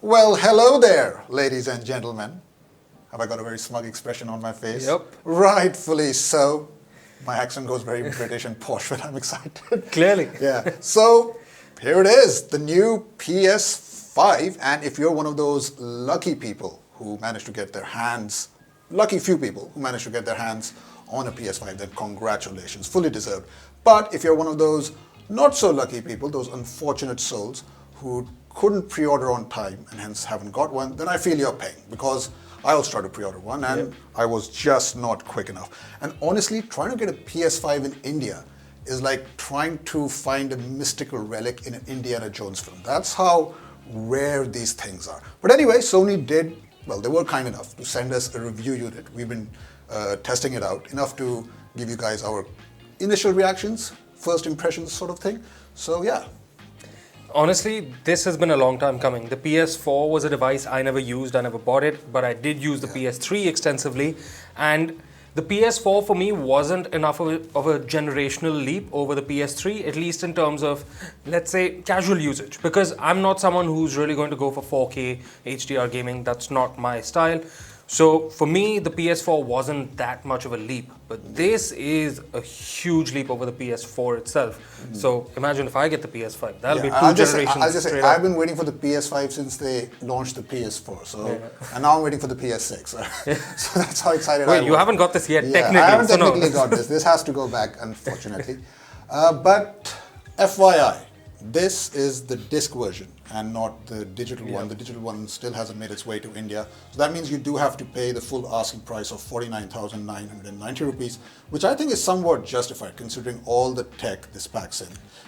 Well, hello there, ladies and gentlemen. Have I got a very smug expression on my face? Yep. Rightfully so. My accent goes very British and posh when I'm excited. Clearly. Yeah. So here it is, the new PS5. And if you're one of those lucky people who managed to get their hands, lucky few people who managed to get their hands on a PS5, then congratulations, fully deserved. But if you're one of those not so lucky people, those unfortunate souls who couldn't pre-order on time and hence haven't got one, then I feel your pain, because I also tried to pre-order one and I was just not quick enough. And honestly, trying to get a PS5 in India is like trying to find a mystical relic in an Indiana Jones film. That's how rare these things are. But anyway, Sony did, well, they were kind enough to send us a review unit. We've been testing it out, enough to give you guys our initial reactions, first impressions sort of thing. So yeah. Honestly, this has been a long time coming. The PS4 was a device I never used, I never bought it, but I did use the PS3 extensively. And the PS4 for me wasn't enough of a generational leap over the PS3, at least in terms of, let's say, casual usage. Because I'm not someone who's really going to go for 4K HDR gaming, that's not my style. So for me, the PS4 wasn't that much of a leap, but this is a huge leap over the PS4 itself. So imagine if I get the PS5, that'll be two generations. I'll just say, I've been waiting for the PS5 since they launched the PS4. So, and now I'm waiting for the PS6. So that's how excited I am. Wait, you haven't got this yet, technically. I haven't technically got this. This has to go back, unfortunately. But FYI, this is the disc version and not the digital one. The digital one still hasn't made its way to India. So that means you do have to pay the full asking price of 49,990 rupees, which I think is somewhat justified considering all the tech this packs in.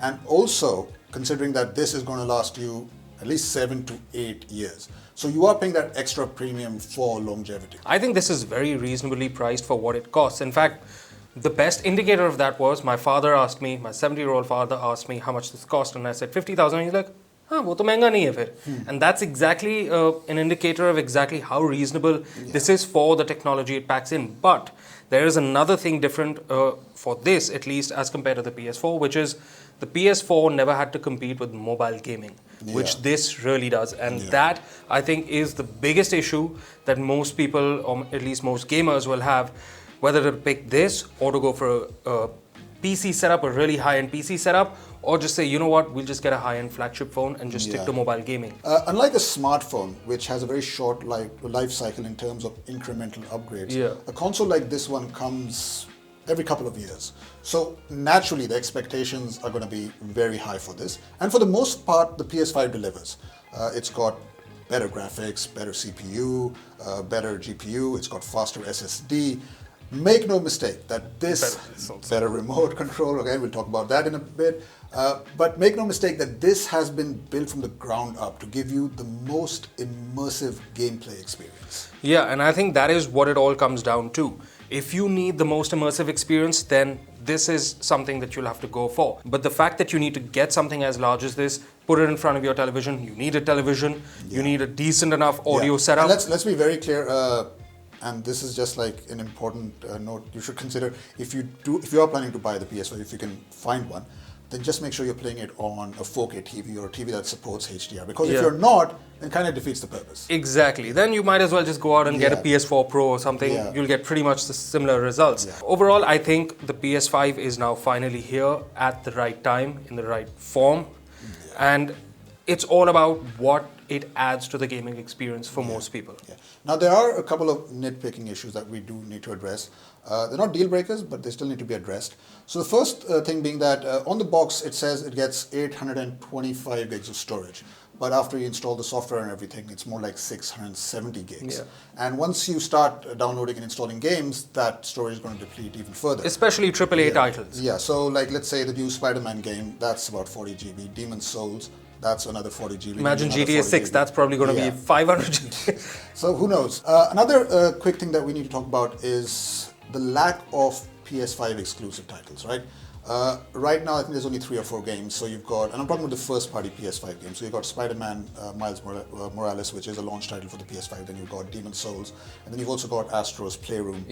And also considering that this is going to last you at least 7 to 8 years. So you are paying that extra premium for longevity. I think this is very reasonably priced for what it costs. In fact, the best indicator of that was my father asked me, my 70-year-old father asked me how much this cost, and I said 50,000. He's like, wo to mehenga nahi hai phir. And that's exactly an indicator of exactly how reasonable this is for the technology it packs in. But there is another thing different for this, at least as compared to the PS4, which is the PS4 never had to compete with mobile gaming, which this really does. And that, I think, is the biggest issue that most people, or at least most gamers, will have, whether to pick this or to go for a PC setup, a really high-end PC setup, or just say, you know what, we'll just get a high-end flagship phone and just stick to mobile gaming. Unlike a smartphone, which has a very short life cycle in terms of incremental upgrades, a console like this one comes every couple of years. So naturally, the expectations are going to be very high for this. And for the most part, the PS5 delivers. It's got better graphics, better CPU, better GPU, it's got faster SSD. Make no mistake that this better remote control, again we'll talk about that in a bit, but make no mistake that this has been built from the ground up to give you the most immersive gameplay experience. Yeah, and I think that is what it all comes down to. If you need the most immersive experience, then this is something that you'll have to go for. But the fact that you need to get something as large as this, put it in front of your television, you need a television, you need a decent enough audio setup. And let's be very clear, and this is just like an important note you should consider. If you are planning to buy the PS5, if you can find one, then just make sure you're playing it on a 4K TV or a TV that supports HDR. Because if you're not, then kind of defeats the purpose. Exactly. Then you might as well just go out and get a PS4 Pro or something. You'll get pretty much the similar results. Overall, I think the PS5 is now finally here at the right time, in the right form. And it's all about what it adds to the gaming experience for most people. Now, there are a couple of nitpicking issues that we do need to address. They're not deal breakers, but they still need to be addressed. So the first thing being that on the box, it says it gets 825 gigs of storage. But after you install the software and everything, it's more like 670 gigs. And once you start downloading and installing games, that storage is going to deplete even further. Especially AAA titles. So like let's say the new Spider-Man game, that's about 40 GB. Demon's Souls, that's another 40 GB. Imagine GTA 6, that's probably going to be 500 GB. So who knows? Another quick thing that we need to talk about is the lack of PS5 exclusive titles, right? Right now, I think there's only 3 or 4 games. So you've got, and I'm talking about the first-party PS5 games. So you've got Spider-Man Miles Morales, which is a launch title for the PS5. Then you've got Demon's Souls, and then you've also got Astro's Playroom.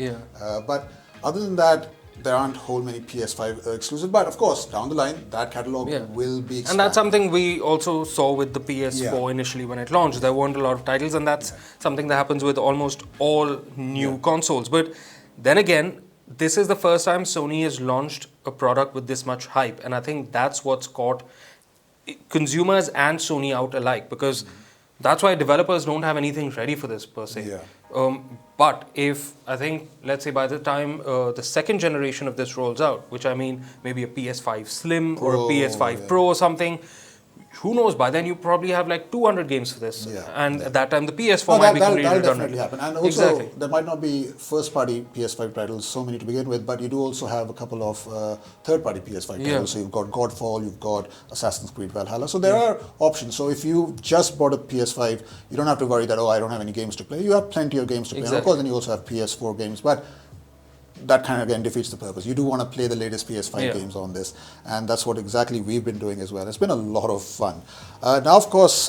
But other than that, there aren't whole many PS5 exclusive, but of course, down the line, that catalog will be expanded. And that's something we also saw with the PS4 initially when it launched. There weren't a lot of titles, and that's something that happens with almost all new consoles. But then again, this is the first time Sony has launched a product with this much hype, and I think that's what's caught consumers and Sony out alike, because that's why developers don't have anything ready for this per se. But if, I think, let's say by the time the second generation of this rolls out, which I mean maybe a PS5 Slim or a PS5 Pro or something, who knows, by then you probably have like 200 games for this. And at that time the PS4 might be completely that'll redundant. definitely happen. And also, there might not be first-party PS5 titles, so many to begin with, but you do also have a couple of third-party PS5 titles. So you've got Godfall, you've got Assassin's Creed Valhalla. So there are options. So if you just bought a PS5, you don't have to worry that, oh, I don't have any games to play. You have plenty of games to play. And of course, then you also have PS4 games. But that kind of again defeats the purpose. You do want to play the latest PS5 games on this, and that's what exactly we've been doing as well. It's been a lot of fun. Now, of course,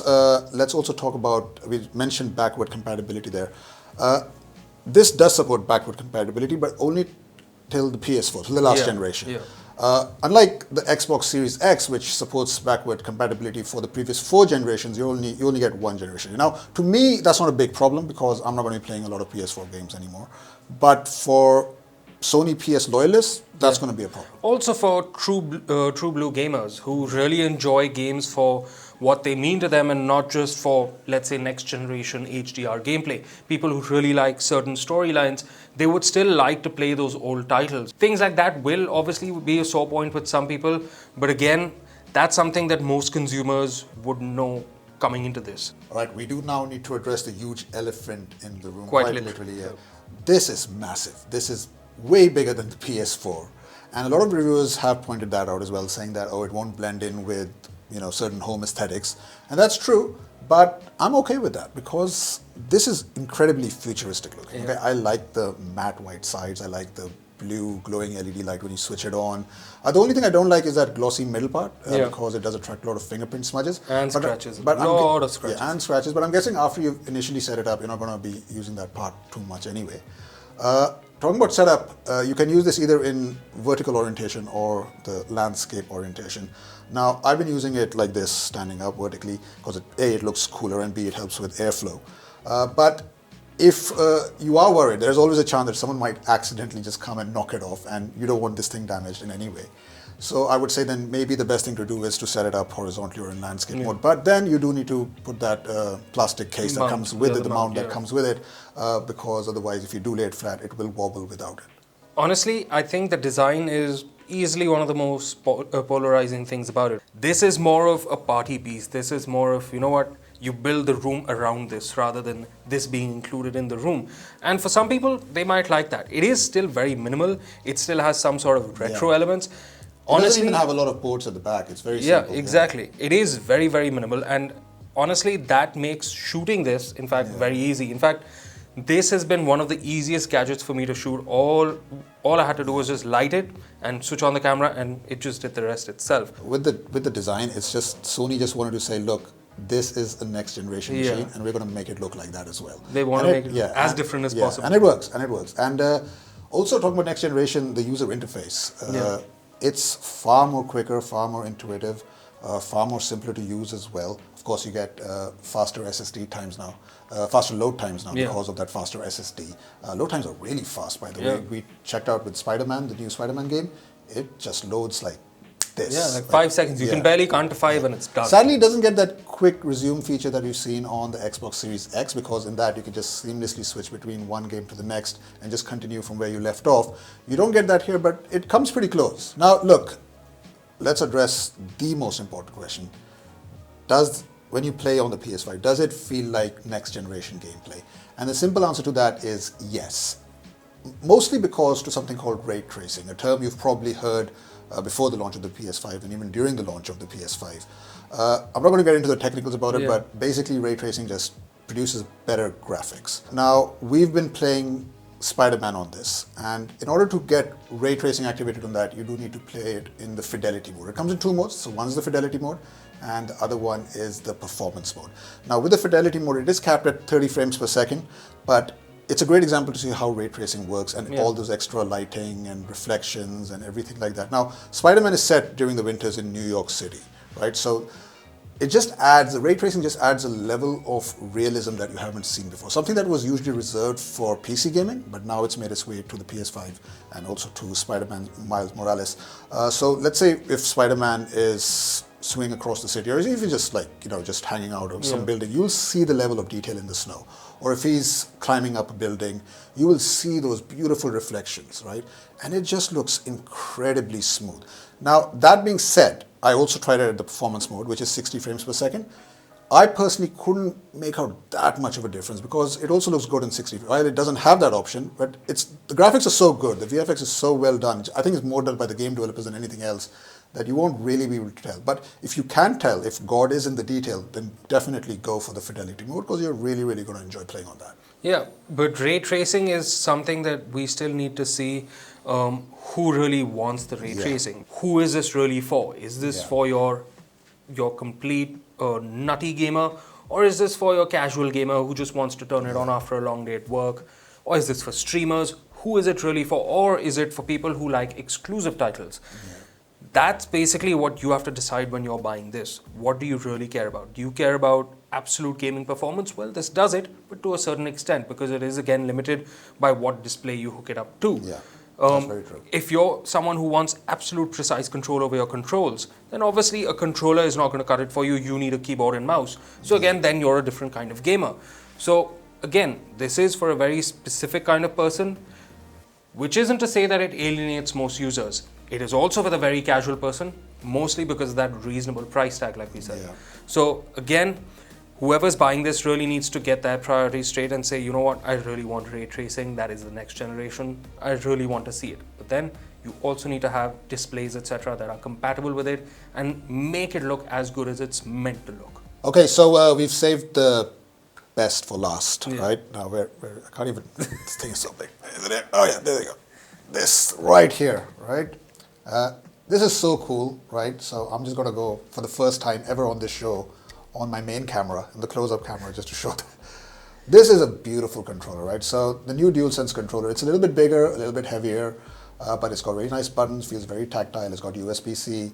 let's also talk about, we mentioned backward compatibility there. This does support backward compatibility, but only till the PS4, till the last generation. Unlike the Xbox Series X, which supports backward compatibility for the previous 4 generations, you only get 1 generation. Now, to me, that's not a big problem because I'm not going to be playing a lot of PS4 games anymore. But for Sony PS loyalists, that's going to be a problem. Also for true blue gamers who really enjoy games for what they mean to them and not just for, let's say, next generation HDR gameplay. People who really like certain storylines, they would still like to play those old titles. Things like that will obviously be a sore point with some people, but again, that's something that most consumers would know coming into this. All right, we do now need to address the huge elephant in the room. Quite literally. This is massive. This is way bigger than the PS4. And a lot of reviewers have pointed that out as well, saying that, oh, it won't blend in with, certain home aesthetics. And that's true, but I'm okay with that because this is incredibly futuristic looking. Okay? I like the matte white sides. I like the blue glowing LED light when you switch it on. The only thing I don't like is that glossy middle part because it does attract a lot of fingerprint smudges. And scratches. But a lot of scratches. Yeah, and scratches. But I'm guessing after you've initially set it up, you're not going to be using that part too much anyway. Talking about setup, you can use this either in vertical orientation or the landscape orientation. Now, I've been using it like this, standing up vertically, because A, it looks cooler, and B, it helps with airflow. But if you are worried, there's always a chance that someone might accidentally just come and knock it off, and you don't want this thing damaged in any way. So I would say then maybe the best thing to do is to set it up horizontally or in landscape mode. But then you do need to put that plastic case that comes with it, the mount that comes with it, because otherwise if you do lay it flat, it will wobble without it. Honestly, I think the design is easily one of the most polarizing things about it. This is more of a party piece. This is more of, you build the room around this rather than this being included in the room. And for some people, they might like that. It is still very minimal. It still has some sort of retro elements. Honestly, it doesn't even have a lot of ports at the back. It's very simple. Yeah, exactly. It is very, very minimal. And honestly, that makes shooting this, in fact, very easy. In fact, this has been one of the easiest gadgets for me to shoot. All I had to do was just light it and switch on the camera, and it just did the rest itself. With the design, it's just Sony just wanted to say, look, this is a next generation machine, and we're going to make it look like that as well. They want to make it as different as possible. And it works. And also talking about next generation, the user interface. It's far more quicker, far more intuitive, far more simpler to use as well. Of course, you get faster SSD times now, faster load times now because of that faster SSD. Load times are really fast, by the way. We checked out with Spider-Man, the new Spider-Man game. It just loads like this. Yeah, like 5 seconds. You can barely count to 5 and it's done. Sadly, it doesn't get that quick resume feature that you've seen on the Xbox Series X, because in that you can just seamlessly switch between one game to the next and just continue from where you left off. You don't get that here, but it comes pretty close. Now, look, let's address the most important question. When you play on the PS5, does it feel like next generation gameplay? And the simple answer to that is yes. Mostly because to something called ray tracing, a term you've probably heard before the launch of the PS5 and even during the launch of the PS5. I'm not going to get into the technicals about it, but basically ray tracing just produces better graphics. Now, we've been playing Spider-Man on this, and in order to get ray tracing activated on that, you do need to play it in the fidelity mode. It comes in 2 modes, so one's the fidelity mode, and the other one is the performance mode. Now, with the fidelity mode, it is capped at 30 frames per second, but it's a great example to see how ray tracing works and Yeah. all those extra lighting and reflections and everything like that. Now, Spider-Man is set during the winters in New York City, right? So it just adds, the ray tracing just adds a level of realism that you haven't seen before. Something that was usually reserved for PC gaming, but now it's made its way to the PS5 and also to Spider-Man Miles Morales. So let's say if Spider-Man is swinging across the city, or even just like, just hanging out of some building, you'll see the level of detail in the snow. Or if he's climbing up a building, you will see those beautiful reflections, right? And it just looks incredibly smooth. Now, that being said, I also tried it at the performance mode, which is 60 frames per second. I personally couldn't make out that much of a difference because it also looks good in 60. While it doesn't have that option, but the graphics are so good, the VFX is so well done. I think it's more done by the game developers than anything else that you won't really be able to tell. But if you can tell, if God is in the detail, then definitely go for the fidelity mode because you're really, really going to enjoy playing on that. Yeah, but ray tracing is something that we still need to see who really wants the ray tracing. Who is this really for? Is this for your complete nutty gamer, or is this for your casual gamer who just wants to turn it on after a long day at work? Or is this for streamers? Who is it really for? Or is it for people who like exclusive titles? That's basically what you have to decide when you're buying this. What do you really care about? Do you care about absolute gaming performance? Well, this does it, but to a certain extent, because it is again limited by what display you hook it up to. Yeah, that's very true. If you're someone who wants absolute precise control over your controls, then obviously a controller is not going to cut it for you. You need a keyboard and mouse. So again, then you're a different kind of gamer. So again, this is for a very specific kind of person, which isn't to say that it alienates most users. It is also for the very casual person, mostly because of that reasonable price tag, like we said. Yeah. So again, whoever's buying this really needs to get their priorities straight and say, you know what, I really want ray tracing. That is the next generation. I really want to see it. But then you also need to have displays, etc., that are compatible with it and make it look as good as it's meant to look. Okay, so we've saved the best for last, right? Now, I can't even think of something. Isn't it? Oh yeah, there you go. This right here, right? This is so cool, right? So I'm just going to go for the first time ever on this show on my main camera, and the close-up camera, just to show them. This is a beautiful controller, right? So the new DualSense controller, it's a little bit bigger, a little bit heavier, but it's got very nice buttons, feels very tactile, it's got USB-C.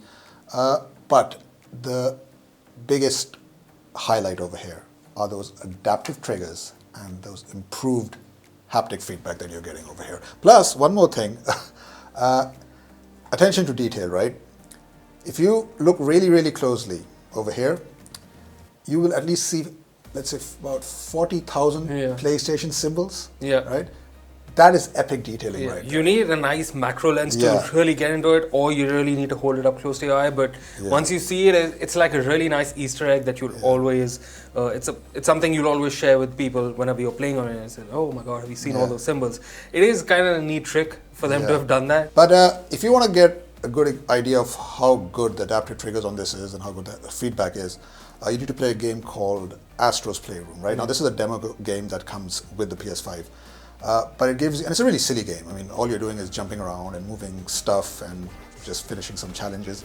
But the biggest highlight over here are those adaptive triggers and those improved haptic feedback that you're getting over here. Plus, one more thing, attention to detail, right? If you look really, really closely over here, you will at least see, let's say, about 40,000 PlayStation symbols, right? That is epic detailing, right? You need a nice macro lens to really get into it, or you really need to hold it up close to your eye. But once you see it, it's like a really nice Easter egg that you'll always, it's something you'll always share with people whenever you're playing on it. And say, oh my God, have you seen all those symbols? It is kind of a neat trick for them to have done that. But if you want to get a good idea of how good the adaptive triggers on this is and how good the feedback is, you need to play a game called Astro's Playroom, right? Now, this is a demo game that comes with the PS5. But it gives, and it's a really silly game. I mean, all you're doing is jumping around and moving stuff and just finishing some challenges.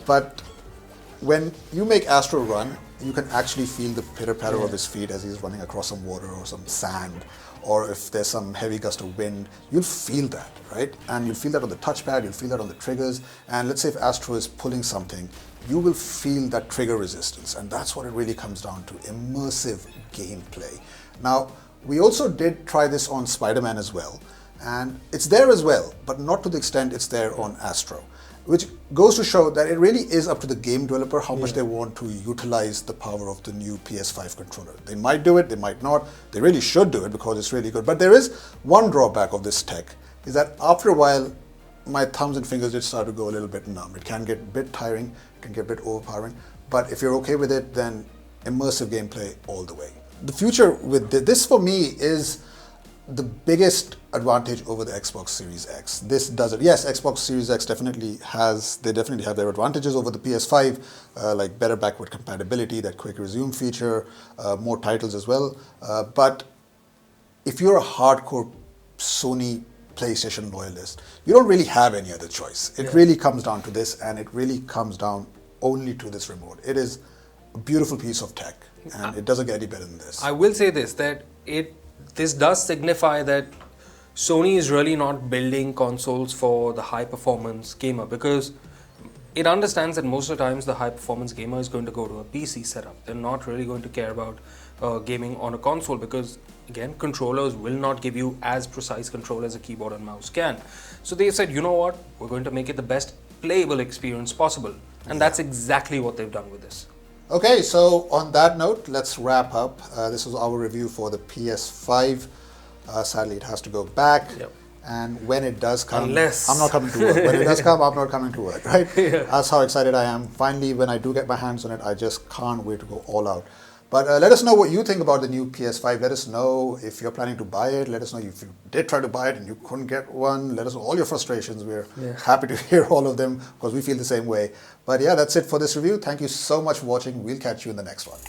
But when you make Astro run, you can actually feel the pitter-patter of his feet as he's running across some water or some sand, or if there's some heavy gust of wind, you'll feel that, right? And you'll feel that on the touchpad, you'll feel that on the triggers. And let's say if Astro is pulling something, you will feel that trigger resistance. And that's what it really comes down to, immersive gameplay. Now, we also did try this on Spider-Man as well, and it's there as well, but not to the extent it's there on Astro, which goes to show that it really is up to the game developer how much they want to utilize the power of the new PS5 controller. They might do it, they might not. They really should do it because it's really good. But there is one drawback of this tech, is that after a while, my thumbs and fingers just start to go a little bit numb. It can get a bit tiring, it can get a bit overpowering, but if you're okay with it, then immersive gameplay all the way. The future with this for me is the biggest advantage over the Xbox Series X. This does it. Yes, Xbox Series X definitely have their advantages over the PS5, like better backward compatibility, that quick resume feature, more titles as well. But if you're a hardcore Sony PlayStation loyalist, you don't really have any other choice. It really comes down to this, and it really comes down only to this remote. It is a beautiful piece of tech, and it doesn't get any better than this. I will say this, that it this does signify that Sony is really not building consoles for the high performance gamer, because it understands that most of the times the high performance gamer is going to go to a PC setup. They're not really going to care about gaming on a console, because again, controllers will not give you as precise control as a keyboard and mouse can. So they said, you know what, we're going to make it the best playable experience possible, and that's exactly what they've done with this. Okay, so on that note, let's wrap up. This was our review for the PS5. Sadly, it has to go back. Yep. And when it does come, Unless- I'm not coming to work. When it does come, I'm not coming to work, right? Yeah. That's how excited I am. Finally, when I do get my hands on it, I just can't wait to go all out. But let us know what you think about the new PS5. Let us know if you're planning to buy it. Let us know if you did try to buy it and you couldn't get one. Let us know all your frustrations. We're happy to hear all of them, because we feel the same way. But yeah, that's it for this review. Thank you so much for watching. We'll catch you in the next one.